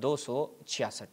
266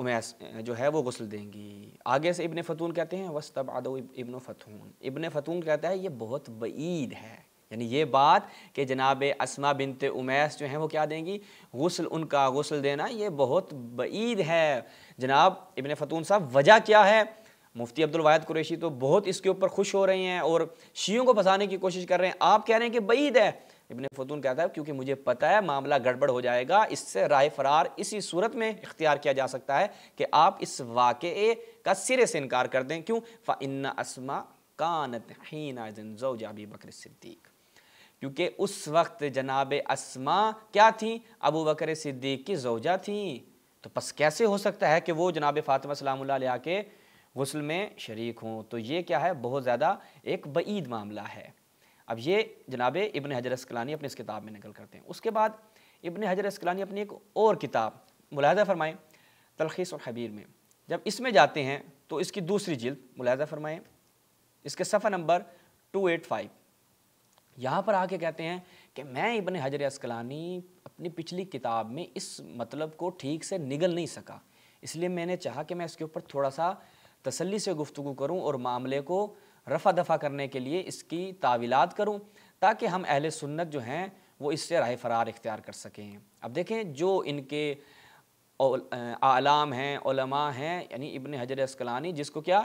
امیس جو ہے وہ غسل دیں گی۔ آگے سے ابن فتون کہتے ہیں وَاسْتَبْعَدَهُ ابن فتون، ابن فتون کہتا ہے یہ بہت بعید ہے، یعنی یہ بات کہ جناب اسماء بنت امیس جو ہیں وہ کیا دیں گی غسل، ان کا غسل دینا یہ بہت بعید ہے۔ جناب ابن فتون صاحب وجہ کیا ہے؟ مفتی عبدالواحد قریشی تو بہت اس کے اوپر خوش ہو رہے ہیں اور شیعوں کو پھنسانے کی کوشش کر رہے ہیں، آپ کہہ رہے ہیں کہ بعید ہے۔ ابن فتون کہتا ہے کیونکہ مجھے پتہ ہے معاملہ گڑبڑ ہو جائے گا، اس سے راہ فرار اسی صورت میں اختیار کیا جا سکتا ہے کہ آپ اس واقعے کا سرے سے انکار کر دیں۔ کیوں؟ فَإِنَّ أَسْمَاءَ كَانَتْ حِينَئِذٍ زَوْجَ أَبِي بَكْرِ الصِّدِّيقِ، کیونکہ اس وقت جناب اسماء کیا تھیں؟ ابو بکر صدیق کی زوجہ تھیں، تو پس کیسے ہو سکتا ہے کہ وہ جناب فاطمہ سلام اللہ علیہ کے غسل میں شریک ہوں؟ تو یہ کیا ہے؟ بہت زیادہ ایک بعید معاملہ ہے۔ اب یہ جناب ابن حجر اسقلانی اپنی اس کتاب میں نقل کرتے ہیں۔ اس کے بعد ابن حجر اسقلانی اپنی ایک اور کتاب ملاحظہ فرمائیں تلخیص الحبیر میں، جب اس میں جاتے ہیں تو اس کی دوسری جلد ملاحظہ فرمائیں، اس کے صفحہ نمبر 285، یہاں پر آ کے کہتے ہیں کہ میں ابن حجر اسقلانی اپنی پچھلی کتاب میں اس مطلب کو ٹھیک سے نگل نہیں سکا، اس لیے میں نے چاہا کہ میں اس کے اوپر تھوڑا سا تسلی سے گفتگو کروں اور معاملے کو رفع دفع کرنے کے لیے اس کی تعویلات کروں تاکہ ہم اہل سنت جو ہیں وہ اس سے راہ فرار اختیار کر سکیں۔ اب دیکھیں جو ان کے اعلام ہیں، علماء ہیں، یعنی ابن حجر اسقلانی جس کو کیا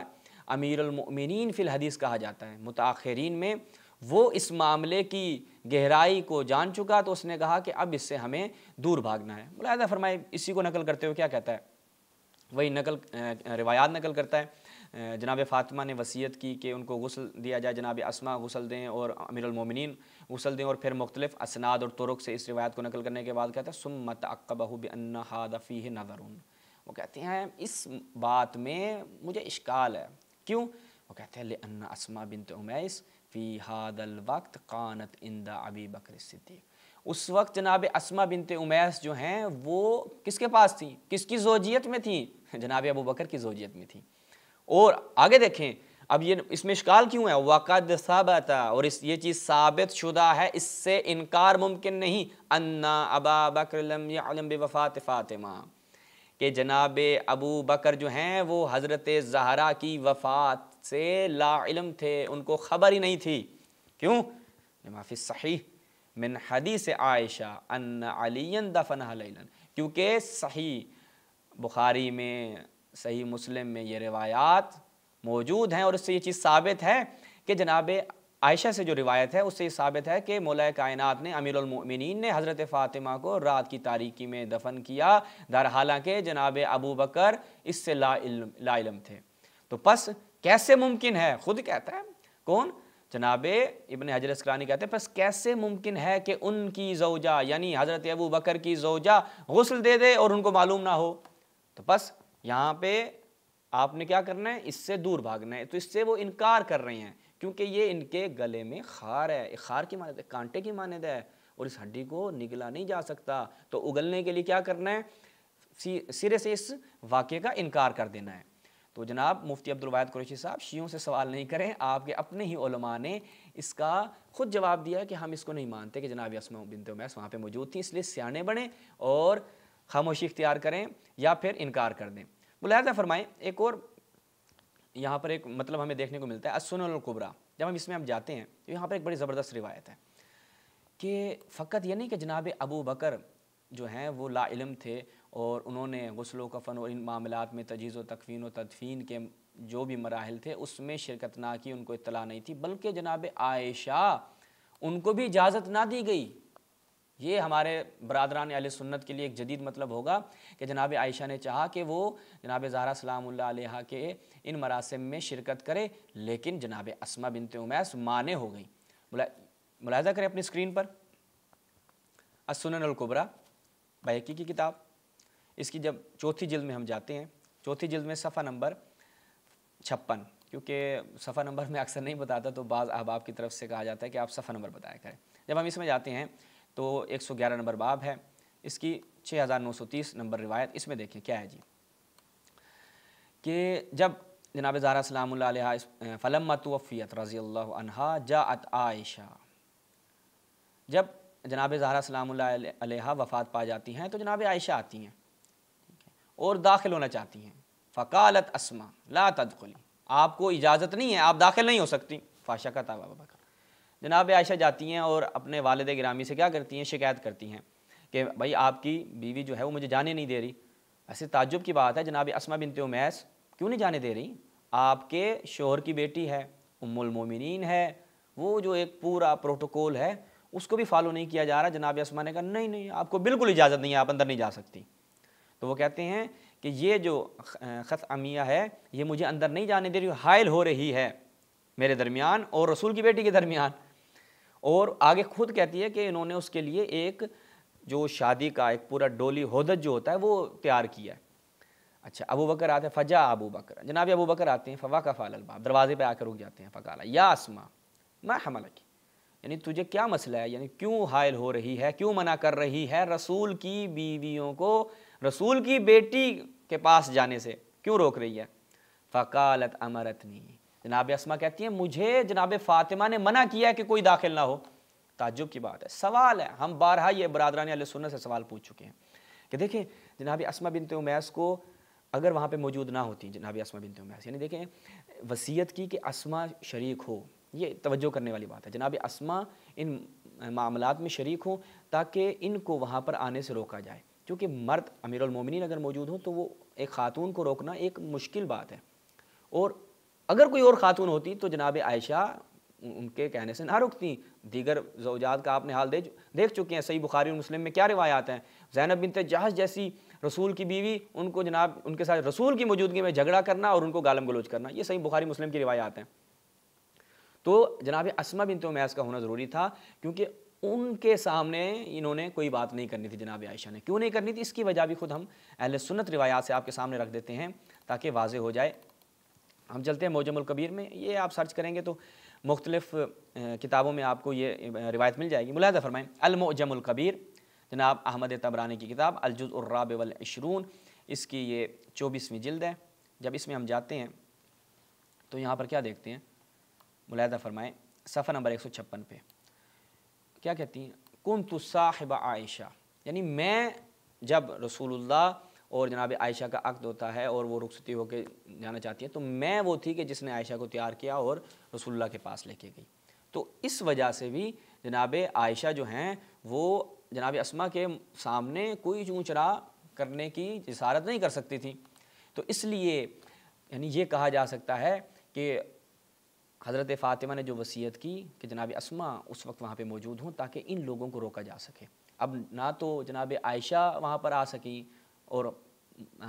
امیر المؤمنین فی الحدیث کہا جاتا ہے متاخرین میں، وہ اس معاملے کی گہرائی کو جان چکا تو اس نے کہا کہ اب اس سے ہمیں دور بھاگنا ہے۔ ملاحظہ فرمائے اسی کو نقل کرتے ہوئے کیا کہتا ہے، وہی روایات نقل کرتا ہے۔ جناب فاطمہ نے وصیت کی کہ ان کو غسل دیا جائے، جناب اسماء غسل دیں اور امیر المومنین غسل دیں، اور پھر مختلف اسناد اور طرق سے اس روایت کو نقل کرنے کے بعد کہتا ہے ثم تعقبہ بان ھذا فیہ نظر، وہ کہتے ہیں اس بات میں مجھے اشکال ہے۔ کیوں؟ وہ کہتے ہیں لأن اسماء بنت امیس فی ھذا الوقت کانت عند ابی بکر الصدیق، اس وقت جناب اسماء بنت امیس جو ہیں وہ کس کے پاس تھیں؟ کس کی زوجیت میں تھیں؟ جناب ابو بکر کی زوجیت میں تھیں۔ اور آگے دیکھیں اب یہ اس میں اشکال کیوں ہے، وَقَدْ ثَبَتَ، اور یہ چیز ثابت شدہ ہے، اس سے انکار ممکن نہیں، أَنَّ أَبَا بَكْرَ لَمْ يَعْلَمْ بِوَفَاتِ فاطمہ، کہ جناب ابو بکر جو ہیں وہ حضرت زہرا کی وفات سے لا علم تھے، ان کو خبر ہی نہیں تھی۔ کیوں؟ لما فی الصحیح من حدیث عائشہ ان علی دفنہ لیلا، کیونکہ صحیح بخاری میں صحیح مسلم میں یہ روایات موجود ہیں، اور اس سے یہ چیز ثابت ہے کہ جناب عائشہ سے جو روایت ہے اس سے یہ ثابت ہے کہ مولا کائنات نے امیر المؤمنین نے حضرت فاطمہ کو رات کی تاریکی میں دفن کیا، در حالانکہ جناب ابو بکر اس سے لا علم تھے۔ تو پس کیسے ممکن ہے، خود کہتا ہے کون؟ جناب ابن حجر اسقلانی کہتے ہیں پس کیسے ممکن ہے کہ ان کی زوجہ یعنی حضرت ابو بکر کی زوجہ غسل دے دے اور ان کو معلوم نہ ہو؟ تو بس یہاں پہ آپ نے کیا کرنا ہے، اس سے دور بھاگنا ہے۔ تو اس سے وہ انکار کر رہے ہیں کیونکہ یہ ان کے گلے میں خار ہے، خار کی مانند ہے، کانٹے کی مانند ہے، اور اس ہڈی کو نگلا نہیں جا سکتا۔ تو اگلنے کے لیے کیا کرنا ہے، سرے سے اس واقعے کا انکار کر دینا ہے۔ تو جناب مفتی عبدالواحد قریشی صاحب شیعوں سے سوال نہیں کریں، آپ کے اپنے ہی علماء نے اس کا خود جواب دیا کہ ہم اس کو نہیں مانتے کہ جناب اسماء بنت امیس وہاں پہ موجود تھی، اس لیے سیانے بنیں اور خاموشی اختیار کریں یا پھر انکار کر دیں۔ ملاحظہ فرمائیں ایک اور یہاں پر ایک مطلب ہمیں دیکھنے کو ملتا ہے السنن الکبریٰ، جب ہم اس میں جاتے ہیں تو یہاں پر ایک بڑی زبردست روایت ہے کہ فقط یہ نہیں کہ جناب ابو بکر جو ہیں وہ لا علم تھے اور انہوں نے غسل و کفن اور ان معاملات میں تجہیز و تکفین و تدفین کے جو بھی مراحل تھے اس میں شرکت نہ کی، ان کو اطلاع نہیں تھی، بلکہ جناب عائشہ ان کو بھی اجازت نہ دی گئی۔ یہ ہمارے برادران اہل سنت کے لیے ایک جدید مطلب ہوگا کہ جناب عائشہ نے چاہا کہ وہ جناب زہرا سلام اللہ علیہا کے ان مراسم میں شرکت کرے، لیکن جناب اسماء بنت امیس مانے ہو گئی۔ ملاحظہ کریں اپنی اسکرین پر السنن الکبریٰ بیہقی کی کتاب، اس کی جب چوتھی جلد میں ہم جاتے ہیں، چوتھی جلد میں صفحہ نمبر 56، کیونکہ صفحہ نمبر میں اکثر نہیں بتاتا تو بعض احباب کی طرف سے کہا جاتا ہے کہ آپ صفحہ نمبر بتایا کریں۔ جب ہم اس میں جاتے ہیں تو 111 نمبر باب ہے، اس کی 6930 نمبر روایت، اس میں دیکھیں کیا ہے جی، کہ جب جناب زہرا سلام اللہ علیہ فلما توفیت رضی اللہ عنہا جاءت عائشہ، جب جناب زہرا سلام اللہ علیہ وفات پا جاتی ہیں تو جناب عائشہ آتی ہیں، اور داخل ہونا چاہتی ہیں۔ فقالت اسما لا تدخلی، آپ کو اجازت نہیں ہے، آپ داخل نہیں ہو سکتی۔ فشکت ابو بکر، جناب عائشہ جاتی ہیں اور اپنے والد گرامی سے کیا کرتی ہیں، شکایت کرتی ہیں کہ بھائی آپ کی بیوی جو ہے وہ مجھے جانے نہیں دے رہی۔ ایسے تعجب کی بات ہے، جناب اسما بنت امیس کیوں نہیں جانے دے رہی؟ آپ کے شوہر کی بیٹی ہے، ام المومنین ہے، وہ جو ایک پورا پروٹوکول ہے اس کو بھی فالو نہیں کیا جا رہا۔ جناب اسما نے کہا نہیں نہیں، آپ کو بالکل اجازت نہیں ہے، آپ اندر نہیں جا سکتی۔ تو وہ کہتے ہیں کہ یہ جو خثعمیہ ہے یہ مجھے اندر نہیں جانے دے رہی، حائل ہو رہی ہے میرے درمیان اور رسول کی بیٹی کے درمیان۔ اور آگے خود کہتی ہے کہ انہوں نے اس کے لیے ایک جو شادی کا ایک پورا ڈولی ہودج جو ہوتا ہے وہ تیار کیا ہے۔ اچھا، ابو بکر آتے ہیں، فجا ابو بکر، جناب ابو بکر آتے ہیں، فوقف علی الباب، دروازے پہ آ کر رک جاتے ہیں۔ فقالا یا اسما ما حملک، یعنی تجھے کیا مسئلہ ہے، یعنی کیوں حائل ہو رہی ہے، کیوں منع کر رہی ہے رسول کی بیویوں کو رسول کی بیٹی کے پاس جانے سے، کیوں روک رہی ہے؟ فقالت امرتنی، جناب اسما کہتی ہیں مجھے جناب فاطمہ نے منع کیا ہے کہ کوئی داخل نہ ہو۔ تعجب کی بات ہے، سوال ہے، ہم بارہا یہ برادران اہل سنت سے سوال پوچھ چکے ہیں کہ دیکھیں جناب اسما بنت امیس کو اگر وہاں پہ موجود نہ ہوتی، جناب اسما بنت امیس، یعنی دیکھیں وصیت کی کہ اسما شریک ہو، یہ توجہ کرنے والی بات ہے، جناب اسما ان معاملات میں شریک ہوں تاکہ ان کو وہاں پر آنے سے روکا جائے، کیونکہ مرد امیر المومنین اگر موجود ہوں تو وہ ایک خاتون کو روکنا ایک مشکل بات ہے، اور اگر کوئی اور خاتون ہوتی تو جناب عائشہ ان کے کہنے سے نہ رکتی۔ دیگر زوجات کا آپ نے حال دیکھ چکے ہیں، صحیح بخاری اور مسلم میں کیا روایات ہیں، زینب بنت جہش جیسی رسول کی بیوی، ان کو جناب ان کے ساتھ رسول کی موجودگی میں جھگڑا کرنا اور ان کو گالم گلوچ کرنا، یہ صحیح بخاری مسلم کی روایات ہیں۔ تو جناب اسما بنت امیس کا ہونا ضروری تھا، کیونکہ ان کے سامنے انہوں نے کوئی بات نہیں کرنی تھی۔ جناب عائشہ نے کیوں نہیں کرنی تھی، اس کی وجہ بھی خود ہم اہل سنت روایات سے آپ کے سامنے رکھ دیتے ہیں تاکہ واضح ہو جائے۔ ہم چلتے ہیں معجم الکبیر میں، یہ آپ سرچ کریں گے تو مختلف کتابوں میں آپ کو یہ روایت مل جائے گی۔ ملاحظہ فرمائیں، المعجم الکبیر، جناب احمد طبرانی کی کتاب، الجزء الرابع والعشرون، اس کی یہ 24ویں جلد ہے۔ جب اس میں ہم جاتے ہیں تو یہاں پر کیا دیکھتے ہیں، ملاحظہ فرمائیں صفحہ نمبر 156 پہ کیا کہتی ہیں، کنت صاحب عائشہ، یعنی میں جب رسول اللہ اور جناب عائشہ کا عقد ہوتا ہے اور وہ رخصتی ہو کے جانا چاہتی ہے تو میں وہ تھی کہ جس نے عائشہ کو تیار کیا اور رسول اللہ کے پاس لے کے گئی۔ تو اس وجہ سے بھی جناب عائشہ جو ہیں وہ جناب اسما کے سامنے کوئی چوں چرا کرنے کی جسارت نہیں کر سکتی تھی۔ تو اس لیے یعنی یہ کہا جا سکتا ہے کہ حضرت فاطمہ نے جو وصیت کی کہ جناب اسما اس وقت وہاں پہ موجود ہوں تاکہ ان لوگوں کو روکا جا سکے۔ اب نہ تو جناب عائشہ وہاں پر آ سکی، اور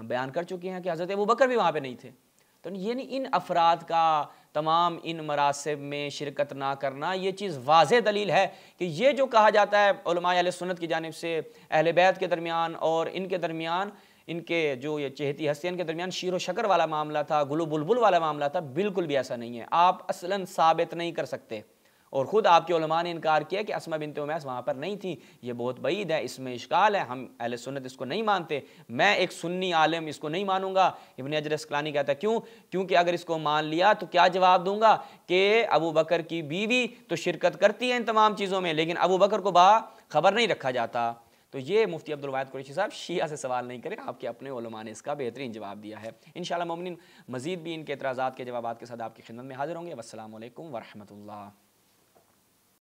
بیان کر چکے ہیں کہ حضرت ابوبکر بھی وہاں پہ نہیں تھے، تو یعنی ان افراد کا تمام ان مراسم میں شرکت نہ کرنا یہ چیز واضح دلیل ہے کہ یہ جو کہا جاتا ہے علماء اہل سنت کی جانب سے اہل بیت کے درمیان اور ان کے درمیان، ان کے جو یہ چہتی ہستیان کے درمیان شیر و شکر والا معاملہ تھا، گل و بلبل والا معاملہ تھا، بالکل بھی ایسا نہیں ہے، آپ اصلاً ثابت نہیں کر سکتے۔ اور خود آپ کے علماء نے انکار کیا کہ اسما بنت امیس وہاں پر نہیں تھی، یہ بہت بعید ہے، اس میں اشکال ہے، ہم اہل سنت اس کو نہیں مانتے، میں ایک سنی عالم اس کو نہیں مانوں گا۔ ابن حجر اسقلانی کہتا ہے کیونکہ اگر اس کو مان لیا تو کیا جواب دوں گا کہ ابو بکر کی بیوی تو شرکت کرتی ہے ان تمام چیزوں میں لیکن ابو بکر کو خبر نہیں رکھا جاتا۔ تو یہ مفتی عبدالواحد قریشی صاحب شیعہ سے سوال نہیں کریں، آپ کے اپنے علماء نے اس کا بہترین جواب دیا ہے۔ انشاءاللہ مومنین مزید بھی ان کے اعتراضات کے جوابات کے ساتھ آپ کی خدمت میں حاضر ہوں گے۔ والسلام علیکم ورحمۃ اللہ۔